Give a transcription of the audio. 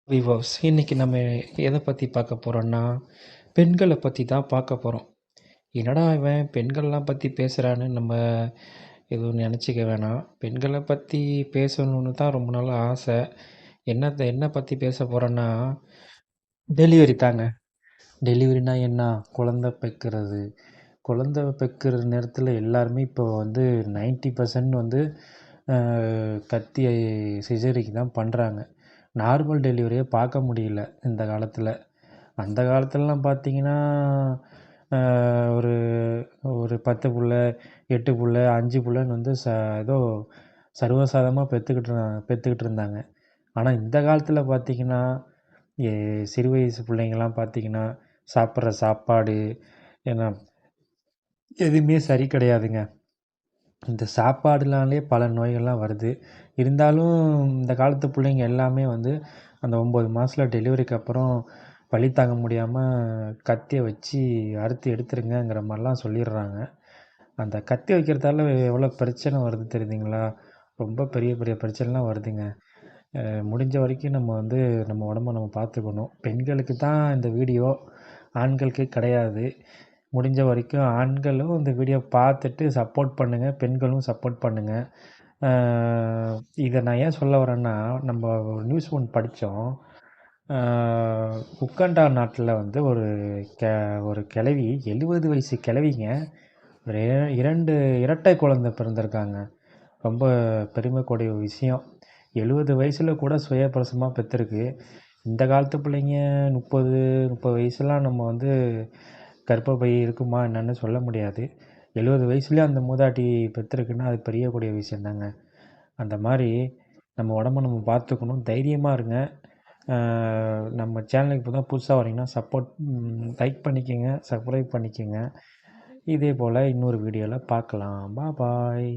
விவோஸ் இன்னைக்கு நம்ம எதை பற்றி பார்க்க போகிறோன்னா பெண்களை பற்றி தான் பார்க்க போகிறோம். என்னடா இவன் பெண்கள்லாம் பற்றி பேசுகிறான்னு நம்ம எதுவும் நினச்சிக்க வேணாம். பெண்களை பற்றி பேசணுன்னு தான் ரொம்ப நாள் ஆசை. என்ன பற்றி பேச போகிறோன்னா டெலிவரி தாங்க. டெலிவரினா என்ன? குழந்தை பெக்கிறது. குழந்தை பெக்கிற நேரத்தில் எல்லாருமே இப்போ வந்து 90% வந்து கத்தி சிசேரிக்கு தான் பண்ணுறாங்க. நார்மல் டெலிவரியே பார்க்க முடியல இந்த காலத்தில். அந்த காலத்துலலாம் பார்த்தீங்கன்னா ஒரு ஒரு 10 புள்ள 8 புள்ள 5 புள்ளன்னு வந்து ஏதோ சர்வசாதாரணமாக பெற்றுக்கிட்டு இருந்தாங்க. ஆனால் இந்த காலத்தில் பார்த்தீங்கன்னா சிறு வயசு பிள்ளைங்கள்லாம் பார்த்தீங்கன்னா சாப்பிட்ற சாப்பாடு ஏன்னா எதுவுமே சரி கிடையாதுங்க. இந்த சாப்பாடுனாலே பல நோய்கள்லாம் வருது. இருந்தாலும் இந்த காலத்து பிள்ளைங்க எல்லாமே வந்து அந்த 9 மாதத்துல டெலிவரிக்கு அப்புறம் வலி தாங்க முடியாமல் கத்தியை வச்சு அறுத்து எடுத்துருங்கங்கிற மாதிரிலாம் சொல்லிடுறாங்க. அந்த கத்தி வைக்கிறதால எவ்வளோ பிரச்சனை வருது தெரியுதுங்களா? ரொம்ப பெரிய பெரிய பிரச்சனைலாம் வருதுங்க. முடிஞ்ச வரைக்கும் நம்ம வந்து நம்ம உடம்ப நம்ம பார்த்துக்கணும். பெண்களுக்கு தான் இந்த வீடியோ, ஆண்களுக்கு கிடையாது. முடிஞ்ச வரைக்கும் ஆண்களும் இந்த வீடியோ பார்த்துட்டு சப்போர்ட் பண்ணுங்கள், பெண்களும் சப்போர்ட் பண்ணுங்கள். இதை நான் ஏன் சொல்ல வரேன்னா, நம்ம ஒரு நியூஸ் ஒன்று படித்தோம். உக்காண்டா நாட்டில் வந்து கெ ஒரு கிழவி 70 வயசு கிழவிங்க ஒரு 2 இரட்டை குழந்தை பிறந்திருக்காங்க. ரொம்ப பெருமைக்கூடிய விஷயம். 70 வயசில் கூட சுயப்பிரசவமாக பெற்றிருக்கு. இந்த காலத்து பிள்ளைங்க 30 வயசுலாம் நம்ம வந்து கர்ப்பப்பை இருக்குமா என்னன்னு சொல்ல முடியாது. 70 வயசுலேயே அந்த மூதாட்டி பெற்றிருக்குன்னா அது பெரியக்கூடிய விஷயந்தாங்க. அந்த மாதிரி நம்ம உடம்ப நம்ம பார்த்துக்கணும். தைரியமாக இருங்க. நம்ம சேனலுக்கு இப்போ தான் புதுசாக வரீங்கன்னா லைக் பண்ணிக்கோங்க, சப்ஸ்கிரைப் பண்ணிக்கோங்க. இதே போல் இன்னொரு வீடியோவில் பார்க்கலாம். பாய்.